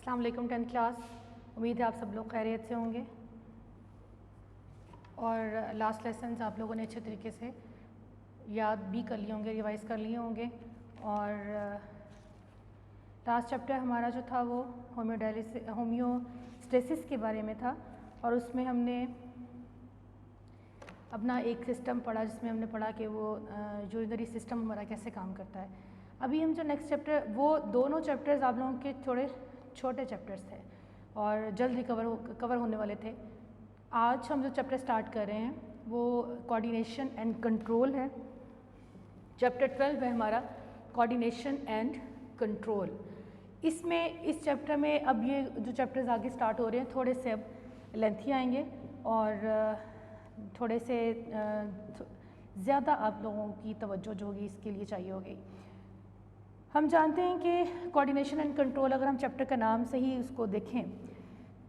अस्सलाम वालेकुम 10th class. उम्मीद है आप सब लोग खैरियत से होंगे और लास्ट लेसन्स आप लोगों ने अच्छे तरीके से याद भी कर लिए होंगे, रिवाइज़ कर लिए होंगे। और लास्ट चैप्टर हमारा जो था वो होम्योस्टेसिस के बारे में था और उसमें हमने अपना एक सिस्टम पढ़ा जिसमें हमने पढ़ा कि वो यूरिनरी सिस्टम हमारा कैसे काम करता है। अभी हम जो नेक्स्ट चैप्टर, वो दोनों चैप्टर्स आप लोगों के थोड़े छोटे चैप्टर्स थे और जल्द ही कवर होने वाले थे। आज हम जो चैप्टर स्टार्ट कर रहे हैं वो कोऑर्डिनेशन एंड कंट्रोल है। चैप्टर 12 है हमारा कोऑर्डिनेशन एंड कंट्रोल। इसमें इस चैप्टर में अब ये जो चैप्टर्स आगे स्टार्ट हो रहे हैं थोड़े से अब लेंथी आएंगे और थोड़े से ज़्यादा आप लोगों की तवज्जो जो होगी इसके लिए चाहिए होगी। हम जानते हैं कि कोऑर्डिनेशन एंड कंट्रोल, अगर हम चैप्टर का नाम से ही उसको देखें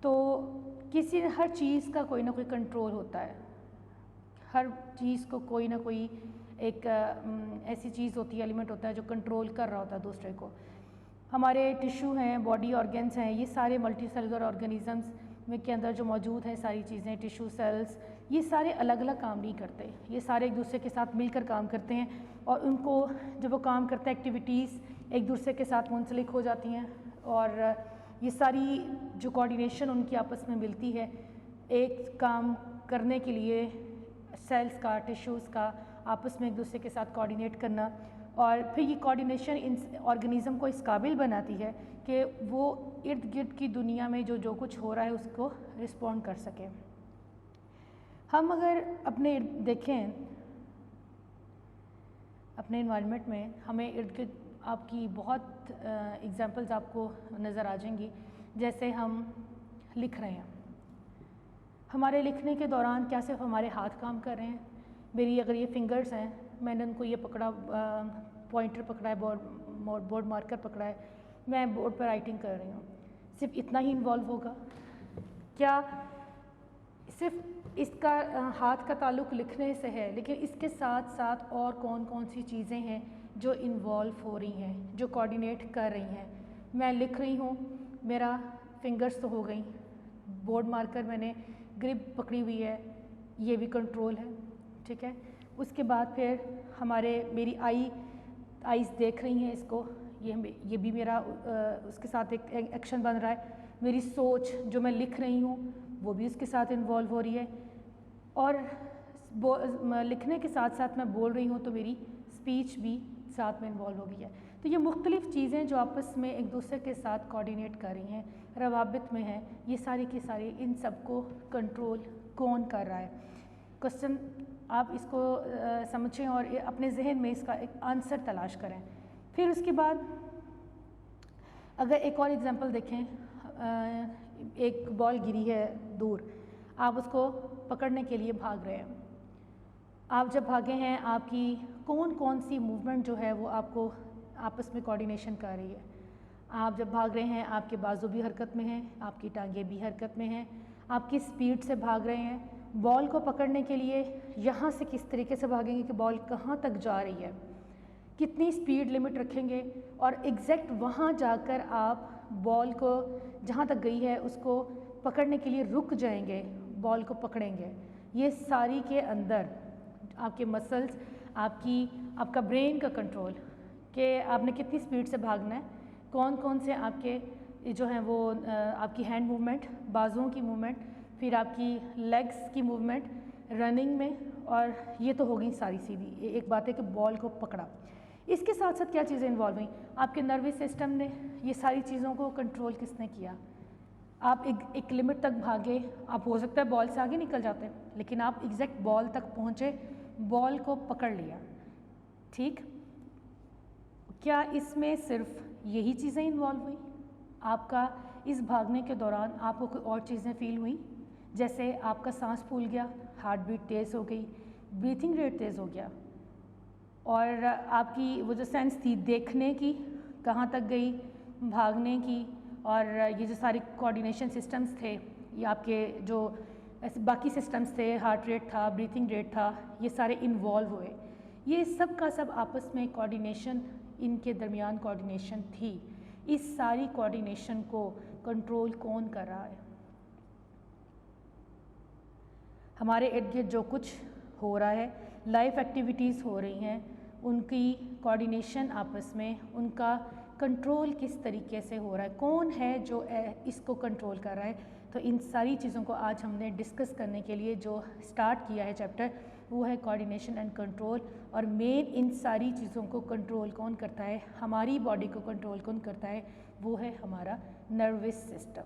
तो हर चीज़ का कोई ना कोई कंट्रोल होता है। हर चीज़ को कोई ना कोई एक ऐसी चीज़ होती है, एलिमेंट होता है जो कंट्रोल कर रहा होता है दूसरे को। हमारे टिश्यू हैं, बॉडी ऑर्गन्स हैं, ये सारे मल्टी सेलुलर ऑर्गेनिजम्स में के अंदर जो मौजूद हैं सारी चीज़ें, टिश्यू सेल्स, ये सारे अलग अलग काम नहीं करते, ये सारे एक दूसरे के साथ मिलकर काम करते हैं और उनको जब वो काम करते हैं एक्टिविटीज़ एक दूसरे के साथ मुंसलिक हो जाती हैं और ये सारी जो कोऑर्डिनेशन उनकी आपस में मिलती है एक काम करने के लिए, सेल्स का, टिश्यूज़ का आपस में एक दूसरे के साथ कोऑर्डिनेट करना, और फिर ये कोऑर्डिनेशन इन ऑर्गेनिज़म को इस काबिल बनाती है कि वो इर्द गिर्द की दुनिया में जो कुछ हो रहा है उसको रिस्पॉन्ड कर सके। हम अगर अपने देखें अपने इन्वायरमेंट में, हमें इर्द गिर्द आपकी बहुत एग्जांपल्स आपको नज़र आ जाएंगी। जैसे हम लिख रहे हैं, हमारे लिखने के दौरान क्या सिर्फ हमारे हाथ काम कर रहे हैं? मेरी अगर ये फिंगर्स हैं, मैंने उनको ये पकड़ा, पॉइंटर पकड़ा है, बोर्ड मार्कर पकड़ा है, मैं बोर्ड पर राइटिंग कर रही हूँ, सिर्फ इतना ही इन्वॉल्व होगा? क्या सिर्फ इसका हाथ का ताल्लुक़ लिखने से है, लेकिन इसके साथ साथ और कौन कौन सी चीज़ें हैं जो इन्वॉल्व हो रही हैं, जो कोऑर्डिनेट कर रही हैं? मैं लिख रही हूँ, मेरा फिंगर्स तो हो गई, बोर्ड मार्कर मैंने ग्रिप पकड़ी हुई है, ये भी कंट्रोल है, ठीक है। उसके बाद फिर मेरी आईज़ देख रही हैं इसको, ये भी मेरा उसके साथ एक एक्शन बन रहा है। मेरी सोच जो मैं लिख रही हूँ वो भी उसके साथ इन्वॉल्व हो रही है और लिखने के साथ साथ मैं बोल रही हूँ तो मेरी स्पीच भी साथ में इन्वॉल्व हो गई है। तो ये मुख्तलिफ़ चीज़ें जो आपस में एक दूसरे के साथ कोऑर्डिनेट कर रही हैं, रवाबित में हैं, ये सारी की सारी, इन सब को कंट्रोल कौन कर रहा है? क्वेश्चन आप इसको समझें और अपने जहन में इसका एक आंसर तलाश करें। फिर उसके बाद अगर एक और एग्जांपल देखें, एक बॉल गिरी है दूर, आप उसको पकड़ने के लिए भाग रहे हैं। आप जब भागे हैं, आपकी कौन कौन सी मूवमेंट जो है वो आपको आपस में कोऑर्डिनेशन कर रही है? आप जब भाग रहे हैं, आपके बाजू भी हरकत में हैं, आपकी टांगें भी हरकत में हैं, आप किस स्पीड से भाग रहे हैं? बॉल को पकड़ने के लिए यहाँ से किस तरीके से भागेंगे कि बॉल कहाँ तक जा रही है, कितनी स्पीड लिमिट रखेंगे और एग्जैक्ट वहाँ जाकर आप बॉल को जहाँ तक गई है उसको पकड़ने के लिए रुक जाएंगे, बॉल को पकड़ेंगे। ये सारी के अंदर आपके मसल्स, आपका ब्रेन का कंट्रोल कि आपने कितनी स्पीड से भागना है, कौन कौन से आपके जो हैं वो आपकी हैंड मूवमेंट, बाजुओं की मूवमेंट, फिर आपकी लेग्स की मूवमेंट रनिंग में, और ये तो हो गई सारी सीधी एक बात है कि बॉल को पकड़ा। इसके साथ साथ क्या चीज़ें इन्वॉल्व हुई? आपके नर्वस सिस्टम ने ये सारी चीज़ों को कंट्रोल किसने किया? आप एक लिमिट तक भागे, आप हो सकता है बॉल से आगे निकल जाते हैं, लेकिन आप एग्जैक्ट बॉल तक पहुँचे, बॉल को पकड़ लिया, ठीक। क्या इसमें सिर्फ यही चीज़ें इन्वॉल्व हुई? आपका इस भागने के दौरान आपको कोई और चीज़ें फील हुई? जैसे आपका सांस फूल गया, हार्ट बीट तेज़ हो गई, ब्रीथिंग रेट तेज़ हो गया, और आपकी वो जो सेंस थी देखने की कहाँ तक गई, भागने की, और ये जो सारे कोऑर्डिनेशन सिस्टम्स थे, ये आपके जो ऐसे बाकी सिस्टम्स थे, हार्ट रेट था, ब्रीथिंग रेट था, ये सारे इन्वॉल्व हुए। ये सब का सब आपस में कोऑर्डिनेशन, इनके दरमियान कोऑर्डिनेशन थी। इस सारी कोऑर्डिनेशन को कंट्रोल कौन कर रहा है? हमारे इर्द गिर्द जो कुछ हो रहा है, लाइफ एक्टिविटीज़ हो रही हैं, उनकी कोऑर्डिनेशन आपस में, उनका कंट्रोल किस तरीके से हो रहा है, कौन है जो इसको कंट्रोल कर रहा है। तो इन सारी चीज़ों को आज हमने डिस्कस करने के लिए जो स्टार्ट किया है चैप्टर, वो है कोऑर्डिनेशन एंड कंट्रोल। और मेन इन सारी चीज़ों को कंट्रोल कौन करता है, हमारी बॉडी को कंट्रोल कौन करता है, वो है हमारा नर्वस सिस्टम।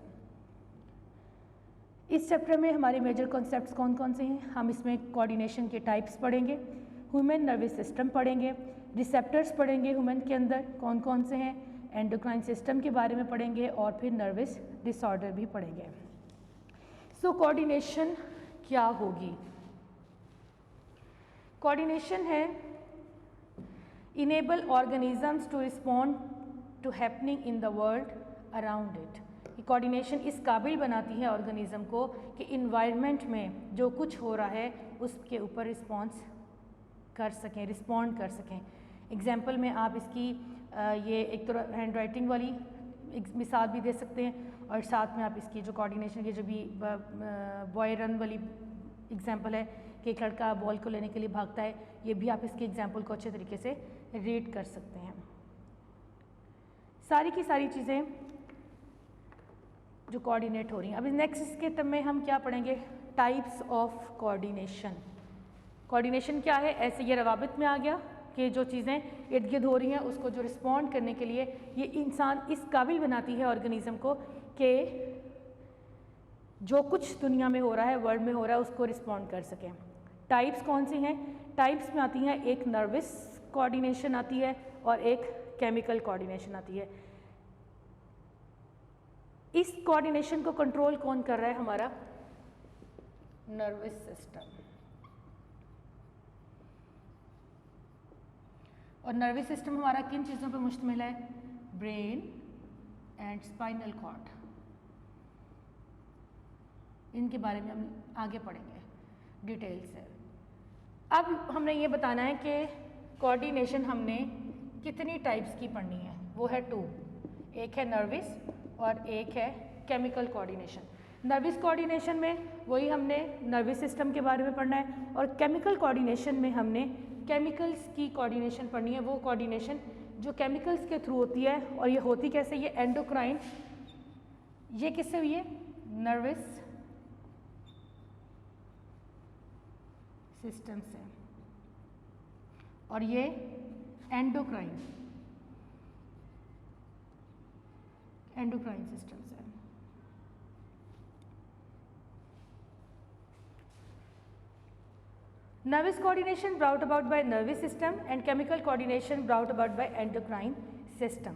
इस चैप्टर में हमारे मेजर कॉन्सेप्ट्स कौन कौन से हैं? हम इसमें कोऑर्डिनेशन के टाइप्स पढ़ेंगे, ह्यूमन नर्वस सिस्टम पढ़ेंगे, रिसेप्टर्स पढ़ेंगे ह्यूमन के अंदर कौन कौन से हैं, एंडोक्राइन सिस्टम के बारे में पढ़ेंगे और फिर नर्वस डिसऑर्डर भी पढ़ेंगे। सो कोऑर्डिनेशन क्या होगी? कोऑर्डिनेशन है enable organisms to respond to happening in the world around it. Coordination इस काबिल बनाती है ऑर्गेनिज्म को कि इन्वायरमेंट में जो कुछ हो रहा है उसके ऊपर रिस्पॉन्स कर सकें, रिस्पॉन्ड कर सकें। एग्जाम्पल में आप इसकी ये एक तो हैंड राइटिंग वाली एक मिसाल भी दे सकते हैं और साथ में आप इसकी जो कोऑर्डिनेशन की जो भी बॉय रन वाली एग्जाम्पल है कि एक लड़का बॉल को लेने के लिए भागता है, ये भी आप इसके एग्जाम्पल को अच्छे तरीके से रीड कर सकते हैं। सारी की सारी चीज़ें जो कोऑर्डिनेट हो रही हैं। अभी नेक्स्ट इसके टर्म में हम क्या पढ़ेंगे? Types of coordination. कोऑर्डिनेशन क्या है? ऐसे ये रवाबित में आ गया कि जो चीज़ें इर्द गिर्द हो रही हैं उसको जो रिस्पॉन्ड करने के लिए ये इंसान इस काबिल बनाती है ऑर्गेनिज्म को कि जो कुछ दुनिया में हो रहा है, वर्ल्ड में हो रहा है, उसको रिस्पॉन्ड कर सकें। टाइप्स कौन सी हैं? टाइप्स में आती हैं, एक नर्वस कोऑर्डिनेशन आती है और एक केमिकल कोऑर्डिनेशन आती है। इस कोऑर्डिनेशन को कंट्रोल कौन कर रहा है? हमारा नर्वस सिस्टम। और नर्वस सिस्टम हमारा किन चीज़ों पर मुश्तमिल है? Brain and spinal cord. इनके बारे में हम आगे पढ़ेंगे डिटेल से। अब हमने ये बताना है कि कोऑर्डिनेशन हमने कितनी टाइप्स की पढ़नी है। वो है 2, एक है नर्वस और एक है केमिकल कोऑर्डिनेशन। नर्वस कोऑर्डिनेशन में वही हमने नर्वस सिस्टम के बारे में पढ़ना है और केमिकल कोऑर्डिनेशन में हमने केमिकल्स की कोऑर्डिनेशन पढ़नी है। वो कोऑर्डिनेशन जो केमिकल्स के थ्रू होती है, और ये होती कैसे? ये एंडोक्राइन, ये किससे हुई है? नर्वस सिस्टम से, और ये एंडोक्राइन सिस्टम से। Nervous coordination brought about by nervous system and chemical coordination brought about by endocrine system.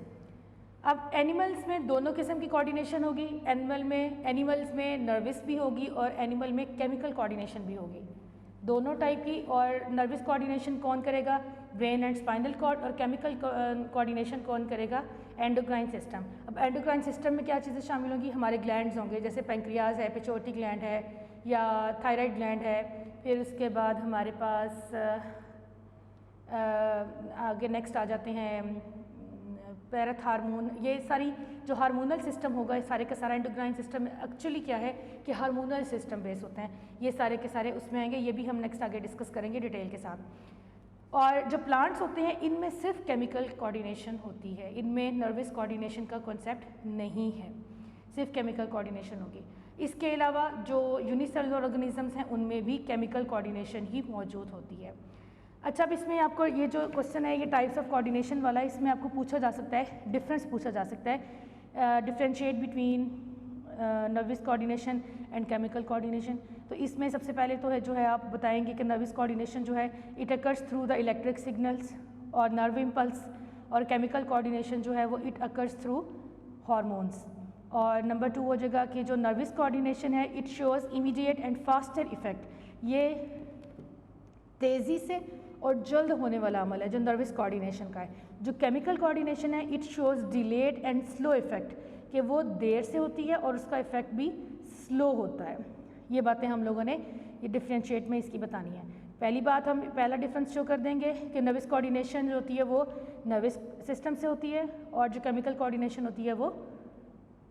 अब एनिमल्स में दोनों किस्म की कोऑर्डिनेशन होगी। एनिमल्स में नर्वस भी होगी और एनिमल में केमिकल कोऑर्डिनेशन भी होगी, दोनों टाइप की। और नर्वस कोऑर्डिनेशन कौन करेगा? Brain and spinal cord. और केमिकल कोऑर्डिनेशन कौन करेगा? Endocrine system. अब एंडोक्राइन सिस्टम में क्या चीज़ें शामिल होंगी? हमारे ग्लैंड्स होंगे, जैसे पेंक्रियाज है, पिट्यूटरी ग्लैंड है या थायराइड ग्लैंड है। फिर उसके बाद हमारे पास आगे नेक्स्ट आ जाते हैं पैरथ हार्मोन। ये सारी जो हार्मोनल सिस्टम होगा, सारे का सारा एंडोक्राइन सिस्टम एक्चुअली क्या है कि हार्मोनल सिस्टम बेस होते हैं। ये सारे के सारे उसमें आएंगे, ये भी हम नेक्स्ट आगे डिस्कस करेंगे डिटेल के साथ। और जो प्लांट्स होते हैं इनमें सिर्फ केमिकल कोऑर्डिनेशन होती है, इनमें नर्वस कोऑर्डिनेशन का कॉन्सेप्ट नहीं है, सिर्फ केमिकल कोऑर्डिनेशन होगी। इसके अलावा जो यूनिसेलुलर ऑर्गेनिजम्स हैं उनमें भी केमिकल कोऑर्डिनेशन ही मौजूद होती है। अच्छा, अब इसमें आपको ये जो क्वेश्चन है ये टाइप्स ऑफ कोऑर्डिनेशन वाला है, इसमें आपको पूछा जा सकता है, डिफरेंस पूछा जा सकता है, differentiate between nervous coordination and chemical coordination. तो इसमें सबसे पहले तो है जो है आप बताएंगे कि नर्वस कोऑर्डिनेशन जो है it occurs through the electric signals और नर्व इम्पल्स, और केमिकल कोऑर्डिनेशन जो है वो इट अकर्स थ्रू हार्मोन्स। और नंबर 2 हो जाएगा कि जो नर्वस कोऑर्डिनेशन है it shows immediate and faster effect, ये तेज़ी से और जल्द होने वाला अमल है जो नर्वस कोऑर्डिनेशन का है। जो केमिकल कोऑर्डिनेशन है it shows delayed and slow effect, कि वो देर से होती है और उसका इफेक्ट भी स्लो होता है। ये बातें हम लोगों ने ये डिफ्रेंशिएट में इसकी बतानी है। पहली बात हम पहला डिफरेंस शो कर देंगे कि नर्वस कोऑर्डिनेशन जो होती है वो नर्वस सिस्टम से होती है और जो केमिकल कोऑर्डिनेशन होती है वो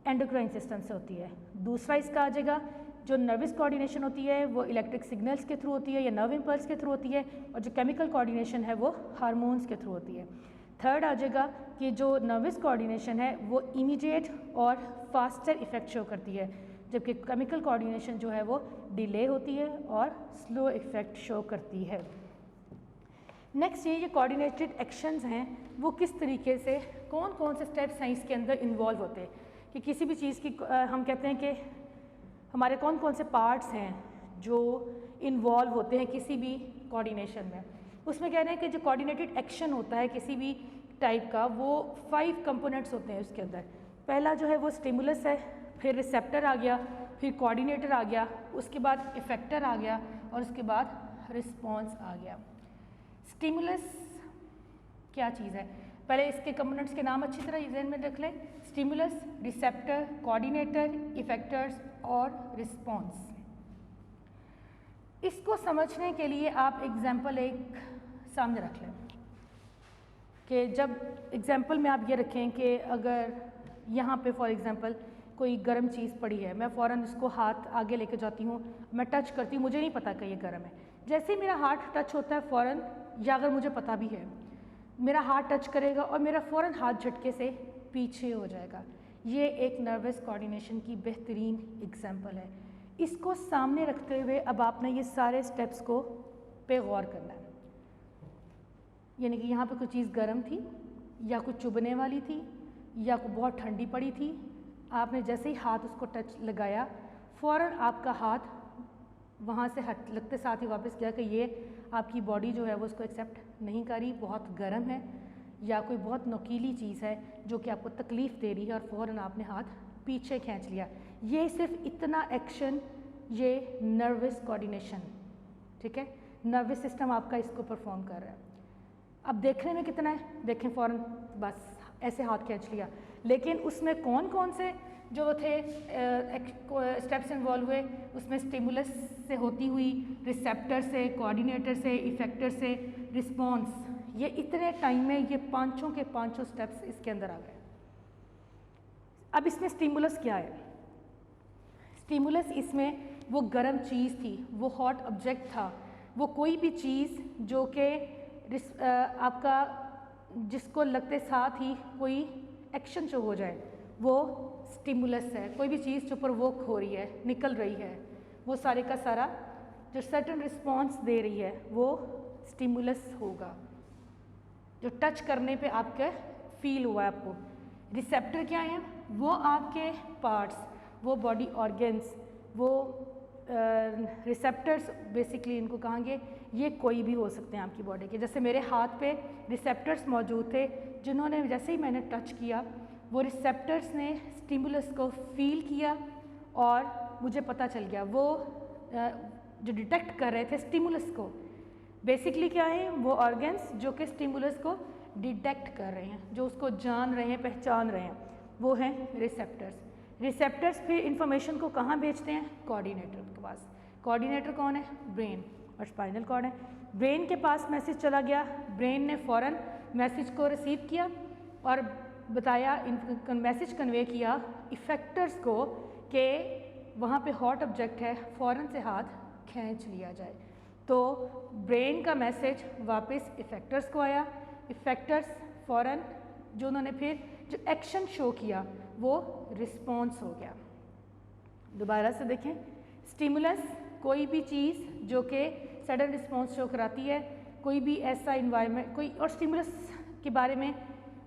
एंडोक्राइन सिस्टम से होती है। दूसरा इसका आ जाएगा जो नर्वस कोऑर्डिनेशन होती है वो इलेक्ट्रिक सिग्नल्स के थ्रू होती है या नर्व इम्पल्स के थ्रू होती है, और जो केमिकल कोऑर्डिनेशन है वो हार्मोन्स के थ्रू होती है। थर्ड आ जाएगा कि जो नर्वस कोऑर्डिनेशन है वो इमीडिएट और फास्टर इफेक्ट शो करती है, जबकि केमिकल कोऑर्डिनेशन जो है वो डिले होती है और स्लो इफेक्ट शो करती है। नेक्स्ट ये कोऑर्डिनेटेड एक्शंस हैं वो किस तरीके से, कौन कौन से स्टेप्स हैं इसके अंदर इन्वॉल्व होते हैं, कि किसी भी चीज़ की हम कहते हैं कि हमारे कौन कौन से पार्ट्स हैं जो इन्वॉल्व होते हैं किसी भी कोऑर्डिनेशन में। उसमें कह रहे हैं कि जो कोऑर्डिनेटेड एक्शन होता है किसी भी टाइप का वो 5 कंपोनेंट्स होते हैं उसके अंदर। पहला जो है वो स्टिमुलस है, फिर रिसेप्टर आ गया, फिर कोऑर्डिनेटर आ गया, उसके बाद इफेक्टर आ गया और उसके बाद रिस्पॉन्स आ गया। स्टिमुलस क्या चीज़ है, पहले इसके कंपोनेंट्स के नाम अच्छी तरह ज़हन में रख लें। स्टिमुलस, रिसेप्टर, कोऑर्डिनेटर, इफेक्टर्स और रिस्पॉन्स। इसको समझने के लिए आप एग्जाम्पल एक सामने रख लें कि जब एग्जाम्पल में आप ये रखें कि अगर यहाँ पे फॉर एग्जाम्पल कोई गर्म चीज़ पड़ी है, मैं फ़ौरन उसको हाथ आगे लेके जाती हूँ, मैं टच करती हूँ, मुझे नहीं पता कि ये गर्म है। जैसे ही मेरा हाथ टच होता है फ़ौरन, या अगर मुझे पता भी है, मेरा हाथ टच करेगा और मेरा फ़ौरन हाथ झटके से पीछे हो जाएगा। ये एक नर्वस कोऑर्डिनेशन की बेहतरीन एग्जाम्पल है। इसको सामने रखते हुए अब आपने ये सारे स्टेप्स को पे गौर करना है, यानी कि यहाँ पे कोई चीज़ गर्म थी या कुछ चुभने वाली थी या कोई बहुत ठंडी पड़ी थी, आपने जैसे ही हाथ उसको टच लगाया फ़ौरन आपका हाथ वहाँ से हट लगते साथ ही वापस गया कि ये आपकी बॉडी जो है वो उसको एक्सेप्ट नहीं कर रही, बहुत गर्म है या कोई बहुत नुकीली चीज़ है जो कि आपको तकलीफ़ दे रही है, और फ़ौरन आपने हाथ पीछे खींच लिया। ये सिर्फ इतना एक्शन, ये नर्वस कोऑर्डिनेशन, ठीक है, नर्वस सिस्टम आपका इसको परफॉर्म कर रहा है। अब देखने में कितना है, देखें फ़ौरन बस ऐसे हाथ खींच लिया, लेकिन उसमें कौन कौन से जो थे स्टेप्स इन्वॉल्व हुए, उसमें स्टिमुलस से होती हुई, रिसेप्टर से, कोऑर्डिनेटर से, इफेक्टर से, रिस्पॉन्स, ये इतने टाइम में ये पांचों के पांचों स्टेप्स इसके अंदर आ गए। अब इसमें स्टिमुलस क्या है? स्टिमुलस इसमें वो गर्म चीज़ थी, वो हॉट ऑब्जेक्ट था, वो कोई भी चीज़ जो कि आपका जिसको लगते साथ ही कोई एक्शन जो हो जाए वो स्टिमुलस है। कोई भी चीज़ जो प्रोवोक हो रही है, निकल रही है, वो सारे का सारा जो सर्टन रिस्पॉन्स दे रही है वो स्टिमुलस होगा, जो टच करने पे आपके फील हुआ है आपको। रिसेप्टर क्या है? वो आपके पार्ट्स, वो बॉडी ऑर्गन्स, वो रिसेप्टर्स बेसिकली इनको कहेंगे, ये कोई भी हो सकते हैं आपकी बॉडी के। जैसे मेरे हाथ पे रिसेप्टर्स मौजूद थे जिन्होंने जैसे ही मैंने टच किया वो रिसेप्टर्स ने स्टिमुलस को फील किया और मुझे पता चल गया, वो जो डिटेक्ट कर रहे थे स्टिमुलस को, बेसिकली क्या है, वो ऑर्गन्स जो कि स्टिमुलस को डिटेक्ट कर रहे हैं, जो उसको जान रहे हैं, पहचान रहे हैं, वो हैं रिसेप्टर्स। रिसेप्टर्स फिर इंफॉर्मेशन को कहाँ भेजते हैं? कोऑर्डिनेटर के पास। कोऑर्डिनेटर कौन है? ब्रेन और स्पाइनल कॉर्ड है। ब्रेन के पास मैसेज चला गया, ब्रेन ने फ़ौरन मैसेज को रिसीव किया और बताया, मैसेज कन्वे किया इफेक्टर्स को कि वहाँ पे हॉट ऑब्जेक्ट है, फ़ौरन से हाथ खींच लिया जाए। तो ब्रेन का मैसेज वापस इफेक्टर्स को आया, इफेक्टर्स फ़ौरन जो उन्होंने फिर जो एक्शन शो किया वो रिस्पॉन्स हो गया। दोबारा से देखें, स्टिमुलस कोई भी चीज़ जो कि सडन रिस्पॉन्स शो कराती है, कोई भी ऐसा इन्वायरमेंट कोई, और स्टिमुलस के बारे में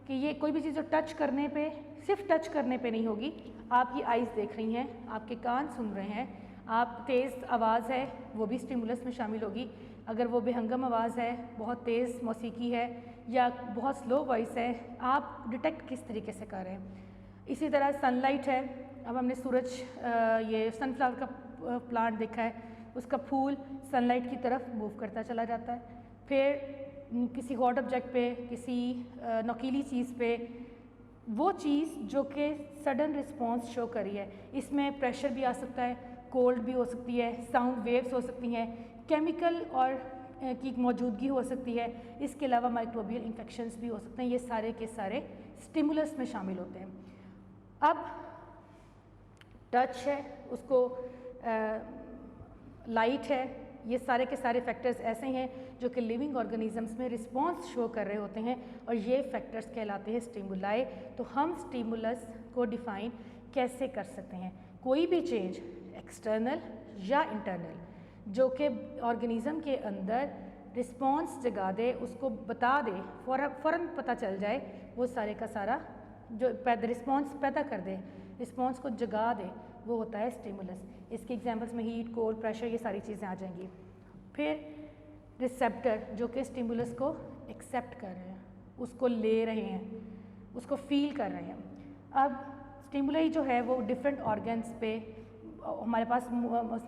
कि ये कोई भी चीज़ जो टच करने पे, सिर्फ टच करने पे नहीं होगी, आपकी आइज़ देख रही हैं, आपके कान सुन रहे हैं, आप तेज़ आवाज़ है वो भी स्टिमुलस में शामिल होगी। अगर वो बेहंगम आवाज़ है, बहुत तेज़ मौसीकी है या बहुत स्लो वॉइस है, आप डिटेक्ट किस तरीके से कर रहे हैं। इसी तरह सनलाइट है, अब हमने सूरज ये सनफ्लावर का प्लांट देखा है, उसका फूल सनलाइट की तरफ मूव करता चला जाता है। फिर किसी हॉट ऑब्जेक्ट पे, किसी नोकीली चीज़ पे, वो चीज़ जो कि सडन रिस्पॉन्स शो करी है, इसमें प्रेशर भी आ सकता है, कोल्ड भी हो सकती है, साउंड वेव्स हो सकती हैं, केमिकल और की मौजूदगी हो सकती है, इसके अलावा माइक्रोबियल इन्फेक्शंस भी हो सकते हैं। ये सारे के सारे स्टिमुलस में शामिल होते हैं। अब टच है, उसको लाइट है, ये सारे के सारे फैक्टर्स ऐसे हैं जो कि लिविंग ऑर्गेनिजम्स में रिस्पॉन्स शो कर रहे होते हैं और ये फैक्टर्स कहलाते हैं स्टिमुलाई। तो हम स्टिमुलस को डिफ़ाइन कैसे कर सकते हैं? कोई भी चेंज एक्सटर्नल या इंटरनल जो कि ऑर्गेनिज़म के अंदर रिस्पॉन्स जगा दे, उसको बता दे, फ़ौरन पता चल जाए, वो सारे का सारा जो रिस्पॉन्स पैदा कर दे, रिस्पॉन्स को जगा दे, वो होता है स्टिमुलस। इसके एग्जांपल्स में हीट, कोल्ड, प्रेशर, ये सारी चीज़ें आ जाएंगी। फिर रिसेप्टर जो कि स्टिमुलस को एक्सेप्ट कर रहे हैं, उसको ले रहे हैं, उसको फील कर रहे हैं। अब स्टिमुलाई जो है वो डिफरेंट ऑर्गन्स पे, हमारे पास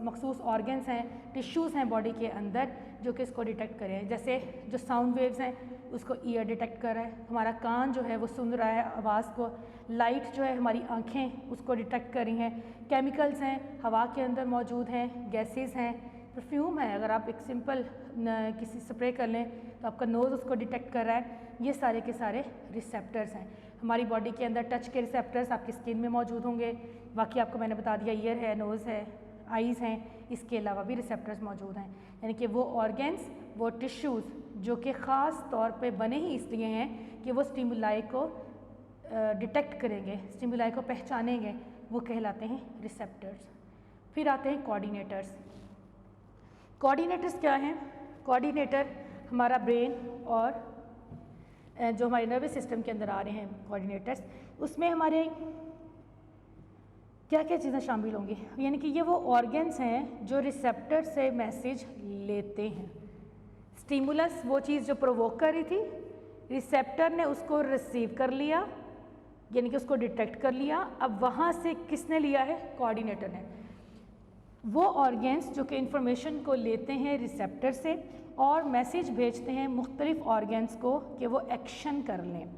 मखसूस ऑर्गन्स हैं, टिश्यूज़ हैं बॉडी के अंदर जो कि इसको डिटेक्ट करें। जैसे जो साउंड वेव्स हैं उसको ईयर डिटेक्ट कर रहा है, हमारा कान जो है वो सुन रहा है आवाज़ को, लाइट जो है हमारी आँखें उसको डिटेक्ट कर रही हैं, केमिकल्स हैं हवा के अंदर मौजूद हैं, गैसेस हैं, परफ्यूम है, अगर आप एक सिंपल किसी स्प्रे कर लें तो आपका नोज़ उसको डिटेक्ट कर रहा है। ये सारे के सारे रिसेप्टर्स हैं। हमारी बॉडी के अंदर टच के रिसेप्टर्स आपकी स्किन में मौजूद होंगे, बाकी आपको मैंने बता दिया ईयर है, नोज़ है, आइज़ हैं, इसके अलावा भी रिसेप्टर्स मौजूद हैं। यानी कि वो ऑर्गन्स, वो टिश्यूज़ जो कि ख़ास तौर पे बने ही इसलिए हैं कि वो स्टिमुलाई को डिटेक्ट करेंगे, स्टिमुलाई को पहचानेंगे, वो कहलाते हैं रिसेप्टर्स। फिर आते हैं कोऑर्डिनेटर्स। कोऑर्डिनेटर्स क्या हैं? कोऑर्डिनेटर हमारा ब्रेन और जो हमारे नर्वस सिस्टम के अंदर आ रहे हैं कोऑर्डिनेटर्स, उसमें हमारे क्या क्या चीज़ें शामिल होंगी? यानी कि ये वो ऑर्गन्स हैं जो रिसेप्टर से मैसेज लेते हैं। स्टिमुलस वो चीज़ जो प्रोवोक कर रही थी, रिसेप्टर ने उसको रिसीव कर लिया, यानी कि उसको डिटेक्ट कर लिया। अब वहाँ से किसने लिया है? कोऑर्डिनेटर ने। वो ऑर्गन्स जो कि इंफॉर्मेशन को लेते हैं रिसेप्टर से और मैसेज भेजते हैं मुख्तलिफ ऑर्गन्स को कि वो एक्शन कर लें।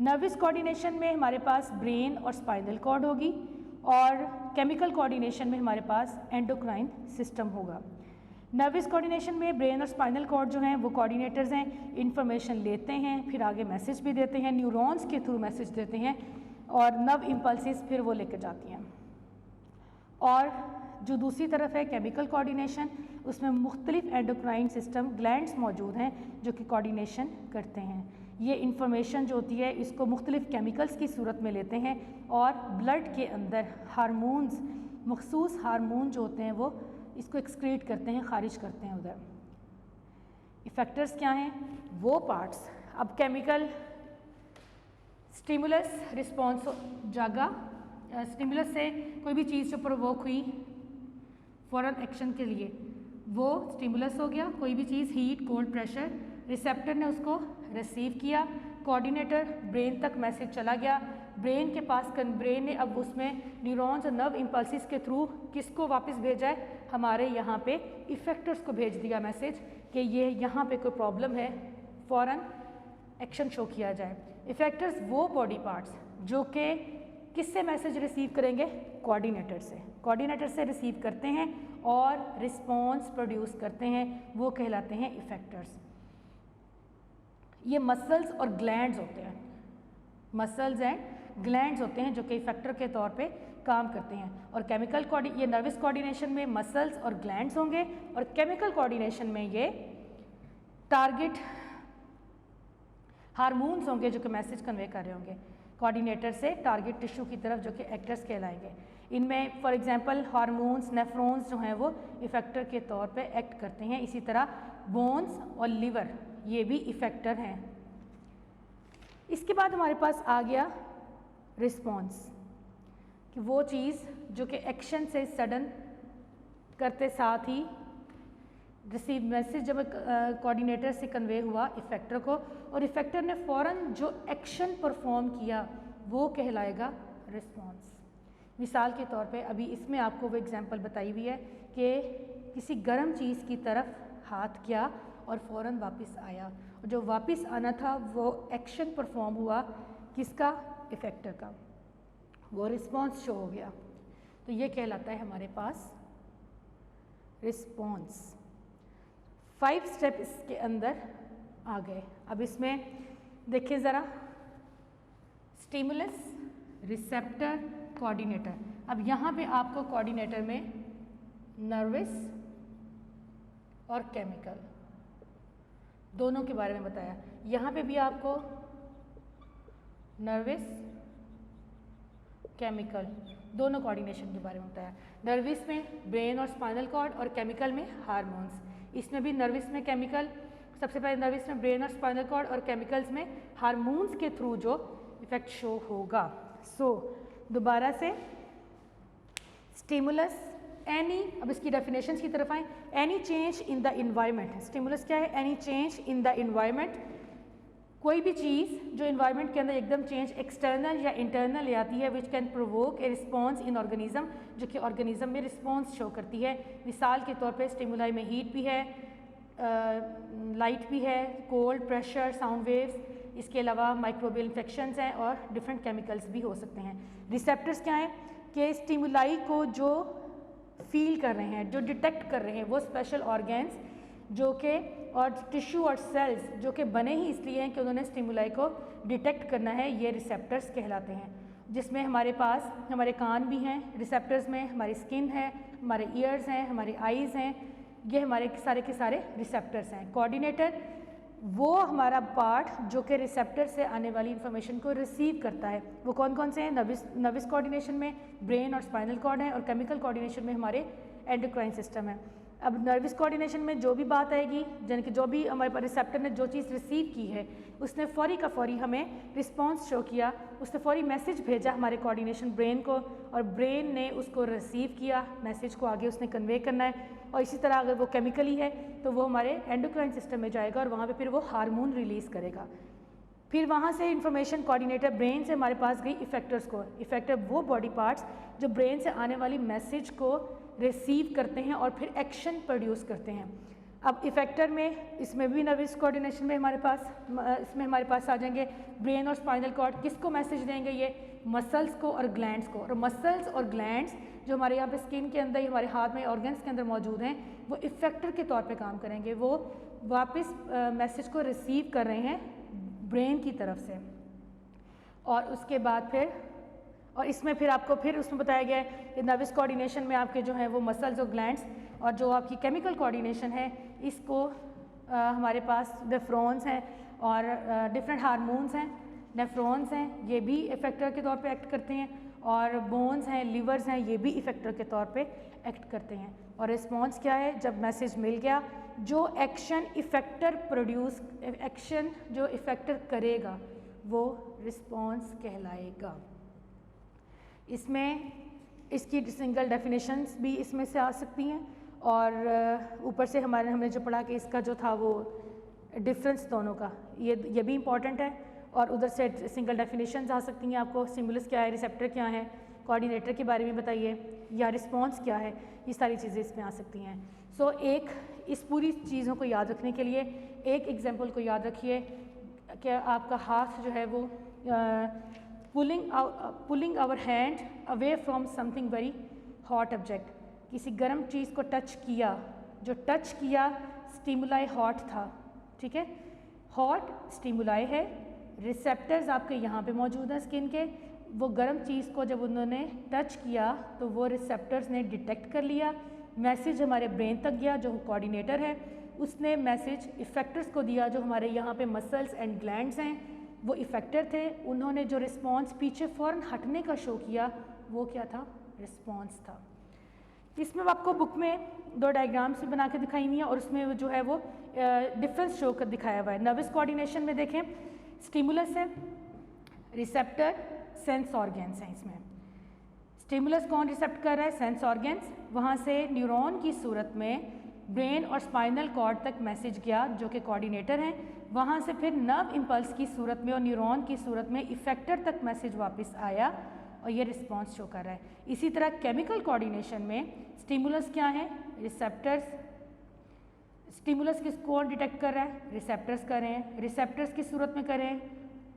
नर्वस कोऑर्डिनेशन में हमारे पास ब्रेन और स्पाइनल कॉर्ड होगी और केमिकल कोऑर्डिनेशन में हमारे पास एंडोक्राइन सिस्टम होगा। नर्वस कोऑर्डिनेशन में ब्रेन और स्पाइनल कॉर्ड जो हैं वो कोऑर्डिनेटर्स हैं, इंफॉर्मेशन लेते हैं, फिर आगे मैसेज भी देते हैं, न्यूरॉन्स के थ्रू मैसेज देते हैं और नर्व इम्पल्सिस फिर वो लेकर जाती हैं। और जो दूसरी तरफ है केमिकल कोऑर्डिनेशन, उसमें मुख्तलिफ एंडोक्राइन सिस्टम ग्लैंड्स मौजूद हैं जो कि कोऑर्डिनेशन करते हैं। ये इंफॉर्मेशन जो होती है इसको मुख्तलिफ केमिकल्स की सूरत में लेते हैं और ब्लड के अंदर हार्मोन्स, मखसूस हार्मोन जो होते हैं वो इसको एक्सक्रीट करते हैं, खारिज करते हैं उधर। इफेक्टर्स क्या हैं? वो पार्ट्स। अब केमिकल स्टिमुलस रिस्पॉन्स जागा, स्टिमुलस से कोई भी चीज़ जो प्रोवोक हुई फ़ौरन एक्शन के लिए, वो स्टिमुलस हो गया। कोई भी चीज़ हीट, कोल्ड, प्रेशर, रिसेप्टर ने उसको रिसीव किया, कोऑर्डिनेटर ब्रेन तक मैसेज चला गया, ब्रेन के पास ब्रेन ने अब उसमें न्यूरॉन्स और नर्व इम्पल्सिस के थ्रू किसको वापस भेजा है? हमारे यहाँ पे इफेक्टर्स को भेज दिया मैसेज कि ये यहाँ पे कोई प्रॉब्लम है, फ़ौरन एक्शन शो किया जाए। इफेक्टर्स वो बॉडी पार्ट्स जो कि किससे मैसेज रिसीव करेंगे? कोऑर्डिनेटर से। कोऑर्डिनेटर से रिसीव करते हैं और रिस्पॉन्स प्रोड्यूस करते हैं, वो कहलाते हैं इफेक्टर्स। ये मसल्स और ग्लैंड्स होते हैं, मसल्स एंड ग्लैंड्स होते हैं जो कि इफेक्टर के तौर पे काम करते हैं। और केमिकल ये नर्वस कोऑर्डिनेशन में मसल्स और ग्लैंड्स होंगे और केमिकल कोऑर्डिनेशन में ये टारगेट हार्मोन्स होंगे जो कि मैसेज कन्वे कर रहे होंगे कोऑर्डिनेटर से टारगेट टिश्यू की तरफ, जो कि एक्टर्स कहलाएंगे। इनमें फॉर एग्जांपल हार्मोन्स, नेफ्रॉन्स जो हैं वो इफेक्टर के तौर पे एक्ट करते हैं। इसी तरह बोन्स और लिवर ये भी इफेक्टर हैं। इसके बाद हमारे पास आ गया रिस्पॉन्स, कि वो चीज़ जो कि एक्शन से सडन करते साथ ही रिसीव मैसेज जब कोऑर्डिनेटर से कन्वे हुआ इफेक्टर को और इफेक्टर ने फ़ौरन जो एक्शन परफॉर्म किया वो कहलाएगा रिस्पॉन्स। मिसाल के तौर पे अभी इसमें आपको वो एग्जांपल बताई हुई है कि किसी गर्म चीज़ की तरफ हाथ किया और फ़ौरन वापस आया, और जो वापस आना था वो एक्शन परफॉर्म हुआ किसका? इफेक्टर का, वो रिस्पॉन्स शो हो गया। तो ये कहलाता है हमारे पास रिस्पॉन्स। 5 स्टेप इसके अंदर आ गए। अब इसमें देखिए ज़रा, स्टिमुलस, रिसेप्टर, कोऑर्डिनेटर। अब यहाँ पे आपको कोऑर्डिनेटर में नर्वस और केमिकल दोनों के बारे में बताया। यहाँ पे भी आपको नर्वस केमिकल दोनों कोऑर्डिनेशन के बारे में बताया। नर्वस में ब्रेन और स्पाइनल कॉर्ड और केमिकल में हार्मोन्स। इसमें भी नर्वस में केमिकल, सबसे पहले नर्वस में ब्रेन और स्पाइनल कॉर्ड और केमिकल्स में हार्मोन्स के थ्रू जो इफेक्ट शो होगा। सो दोबारा से स्टिमुलस एनी, अब इसकी डेफिनेशंस की तरफ आए। Any change in the environment, stimulus क्या है? Any change in the environment, कोई भी चीज़ जो इन्वायरमेंट के अंदर एकदम चेंज एक्सटर्नल या इंटरनल ले आती है, which can provoke a response in organism, जो कि ऑर्गेनिज्म में रिस्पॉन्स शो करती है। मिसाल के तौर पे स्टिमुलाई में हीट भी है, लाइट भी है, कोल्ड, प्रेशर, साउंड वेव्स, इसके अलावा माइक्रोबियल इन्फेक्शंस हैं और डिफरेंट केमिकल्स भी हो सकते हैं। रिसेप्टर्स क्या हैं? कि स्टिमुलाई को जो फील कर रहे हैं, जो डिटेक्ट कर रहे हैं, वो स्पेशल ऑर्गेन्स जो कि और टिश्यू और सेल्स जो कि बने ही इसलिए हैं कि उन्होंने स्टिमुलाई को डिटेक्ट करना है, ये रिसेप्टर्स कहलाते हैं। जिसमें हमारे पास हमारे कान भी हैं रिसेप्टर्स में, हमारी स्किन है, हमारे ईयर्स हैं, हमारे आईज़ हैं, ये हमारे सारे के सारे रिसेप्टर्स हैं। कोऑर्डिनेटर वो हमारा पार्ट जो कि रिसेप्टर से आने वाली इंफॉर्मेशन को रिसीव करता है। वो कौन कौन से हैं? नर्वस कोऑर्डिनेशन में ब्रेन और स्पाइनल कॉर्ड है, और केमिकल कोऑर्डिनेशन में हमारे एंडोक्राइन सिस्टम है। अब नर्वस कोऑर्डिनेशन में जो भी बात आएगी, यानी कि जो भी हमारे पास रिसेप्टर ने जो चीज़ रिसीव की है, उसने फौरी का फौरी हमें रिस्पांस शो किया, उसने फौरी मैसेज भेजा हमारे कोऑर्डिनेशन ब्रेन को, और ब्रेन ने उसको रिसीव किया, मैसेज को आगे उसने कन्वे करना है। और इसी तरह अगर वो केमिकली है तो वो हमारे एंडोक्राइन सिस्टम में जाएगा और वहाँ पे फिर वो हार्मोन रिलीज़ करेगा। फिर वहाँ से इंफॉर्मेशन कोऑर्डिनेटर ब्रेन से हमारे पास गई इफेक्टर्स को। इफेक्टर वो बॉडी पार्ट्स जो ब्रेन से आने वाली मैसेज को रिसीव करते हैं और फिर एक्शन प्रोड्यूस करते हैं। अब इफेक्टर में इसमें भी नर्वस कोऑर्डिनेशन में इसमें हमारे पास आ जाएंगे ब्रेन और स्पाइनल कॉर्ड। किसको मैसेज देंगे? ये मसल्स को और ग्लैंड्स को। और मसल्स और ग्लैंड्स जो हमारे यहाँ पे स्किन के अंदर, हमारे हाथ में, ऑर्गन्स के अंदर मौजूद हैं, वो इफेक्टर के तौर पे काम करेंगे। वो वापस मैसेज को रिसीव कर रहे हैं ब्रेन की तरफ से। और उसके बाद फिर, और इसमें फिर आपको फिर उसमें बताया गया है कि नर्वस कोऑर्डिनेशन में आपके जो हैं वो मसल्स और ग्लैंड्स, और जो आपकी केमिकल कोऑर्डिनेशन है इसको हमारे पास नेफ्रॉन्स हैं और डिफरेंट हार्मोन्स हैं, नेफ्रॉन्स हैं, ये भी इफेक्टर के तौर पे एक्ट करते हैं, और बोन्स हैं, लीवर्स हैं, ये भी इफेक्टर के तौर पे एक्ट करते हैं। और रिस्पॉन्स क्या है? जब मैसेज मिल गया, जो एक्शन इफेक्टर प्रोड्यूस, एक्शन जो इफेक्टर करेगा वो रिस्पॉन्स कहलाएगा। इसमें इसकी सिंगल डेफिनेशंस भी इसमें से आ सकती हैं, और ऊपर से हमने जो पढ़ा कि इसका जो था वो डिफरेंस दोनों का, ये भी इम्पॉर्टेंट है। और उधर से सिंगल डेफिनेशंस आ सकती हैं आपको, स्टिमुलस क्या है, रिसेप्टर क्या है, कोऑर्डिनेटर के बारे में बताइए, या रिस्पॉन्स क्या है, ये सारी चीज़ें इसमें आ सकती हैं। सो एक इस पूरी चीज़ों को याद रखने के लिए एक एग्जांपल को याद रखिए कि आपका हाथ जो है वो pulling our hand away from something very hot object, किसी गर्म चीज़ को टच किया, जो टच किया स्टिमुलाई हॉट था, ठीक है, हॉट स्टिमुलाई है, रिसेप्टर्स आपके यहाँ पे मौजूद हैं स्किन के, वो गर्म चीज़ को जब उन्होंने टच किया तो वो रिसेप्टर्स ने डिटेक्ट कर लिया, मैसेज हमारे ब्रेन तक गया जो कोऑर्डिनेटर है, उसने मैसेज इफेक्टर्स को दिया जो हमारे यहाँ पे मसल्स एंड ग्लैंड्स हैं, वो इफेक्टर थे, उन्होंने जो रिस्पॉन्स पीछे फ़ौरन हटने का शो किया वो क्या था? रिस्पॉन्स था। इसमें आपको बुक में दो डायग्राम्स बना के दिखाई हुई हैं और उसमें जो है वो डिफरेंस शो कर दिखाया हुआ है। नर्वस कोऑर्डिनेशन में देखें, स्टिमुलस है, रिसेप्टर, सेंस ऑर्गेन्स हैं। इसमें स्टिमुलस कौन रिसेप्ट कर रहा है? Sense organs. वहाँ से न्यूरॉन की सूरत में ब्रेन और स्पाइनल कॉर्ड तक मैसेज गया जो कि कोऑर्डिनेटर हैं, वहाँ से फिर नर्व इम्पल्स की सूरत में और न्यूरॉन की सूरत में इफेक्टर तक मैसेज वापस आया और ये रिस्पॉन्स शो कर रहा है। इसी तरह केमिकल कोऑर्डिनेशन में स्टिमुलस क्या है? रिसेप्टर्स। स्टिमुलस किस कौन डिटेक्ट कर रहा है? रिसेप्टर्स कर रहे हैं। रिसेप्टर्स की सूरत में कर रहे हैं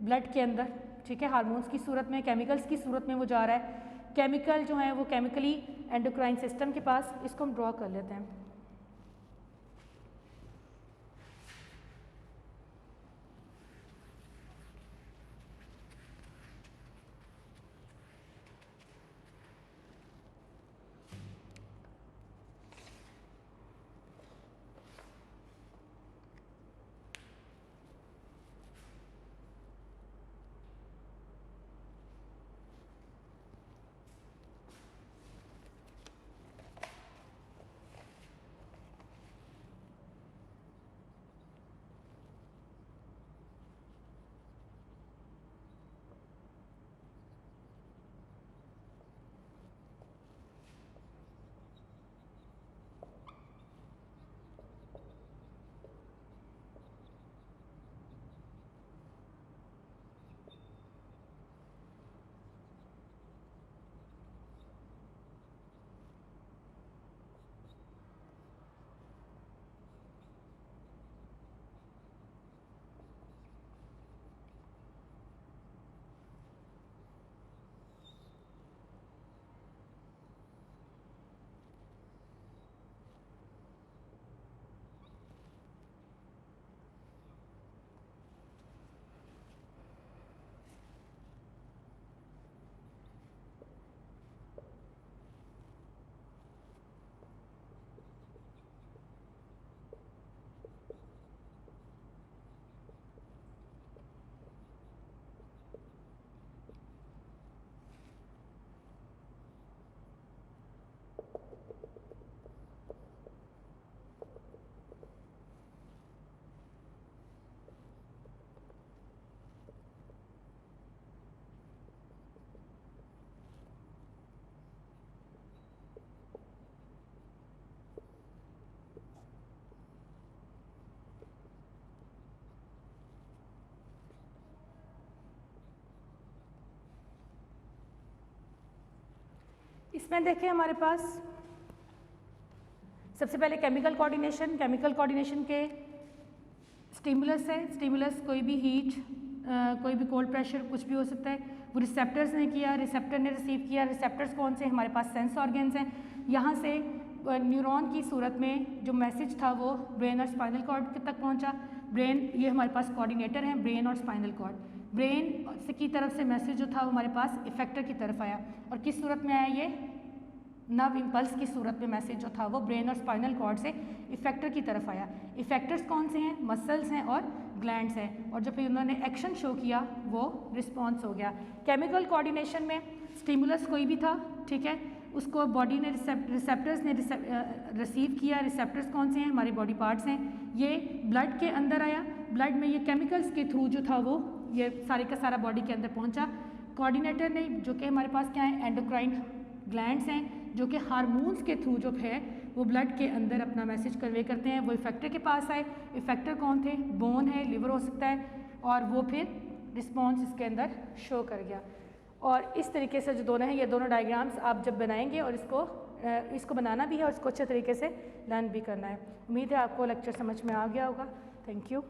ब्लड के अंदर, ठीक है, हार्मोन्स की सूरत में, केमिकल्स की सूरत में वो जा रहा है। केमिकल जो है वो केमिकली एंडोक्राइन सिस्टम के पास, इसको हम ड्रॉ कर लेते हैं। इसमें देखें हमारे पास सबसे पहले केमिकल कोऑर्डिनेशन के स्टिमुलस है। स्टिमुलस कोई भी हीट, कोई भी कोल्ड प्रेशर, कुछ भी हो सकता है। वो रिसेप्टर्स ने किया, रिसेप्टर ने रिसीव किया। रिसेप्टर्स कौन से? हमारे पास सेंस ऑर्गन्स हैं। यहाँ से न्यूरॉन की सूरत में जो मैसेज था वो ब्रेन और स्पाइनल कॉर्ड तक पहुँचा। ब्रेन, ये हमारे पास कोऑर्डिनेटर हैं, ब्रेन और स्पाइनल कॉर्ड। ब्रेन से की तरफ से मैसेज जो था वो हमारे पास इफेक्टर की तरफ आया, और किस सूरत में आया? ये नर्व इम्पल्स की सूरत में मैसेज जो था वो ब्रेन और स्पाइनल कॉर्ड से इफेक्टर की तरफ आया। इफेक्टर्स कौन से हैं? मसल्स हैं और ग्लैंड्स हैं, और जब फिर उन्होंने एक्शन शो किया वो रिस्पॉन्स हो गया। केमिकल कोऑर्डिनेशन में स्टिमुलस कोई भी था, ठीक है, उसको बॉडी ने रिसेप्टर्स ने रिसीव किया। रिसेप्टर्स कौन से हैं? हमारे बॉडी पार्ट्स हैं। ये ब्लड के अंदर आया, ब्लड में ये केमिकल्स के थ्रू जो था वो ये सारे का सारा बॉडी के अंदर पहुंचा। कोऑर्डिनेटर ने, जो कि हमारे पास क्या है, एंडोक्राइन ग्लैंड्स हैं, जो कि हार्मोन्स के थ्रू जो है वो ब्लड के अंदर अपना मैसेज कन्वे करते हैं। वो इफेक्टर के पास आए। इफेक्टर कौन थे? बोन है, लिवर हो सकता है, और वो फिर रिस्पॉन्स इसके अंदर शो कर गया। और इस तरीके से जो दोनों हैं, ये दोनों डायग्राम्स आप जब बनाएंगे, और इसको बनाना भी है और इसको अच्छे तरीके से लर्न भी करना है। उम्मीद है आपको लेक्चर समझ में आ गया होगा। Thank you.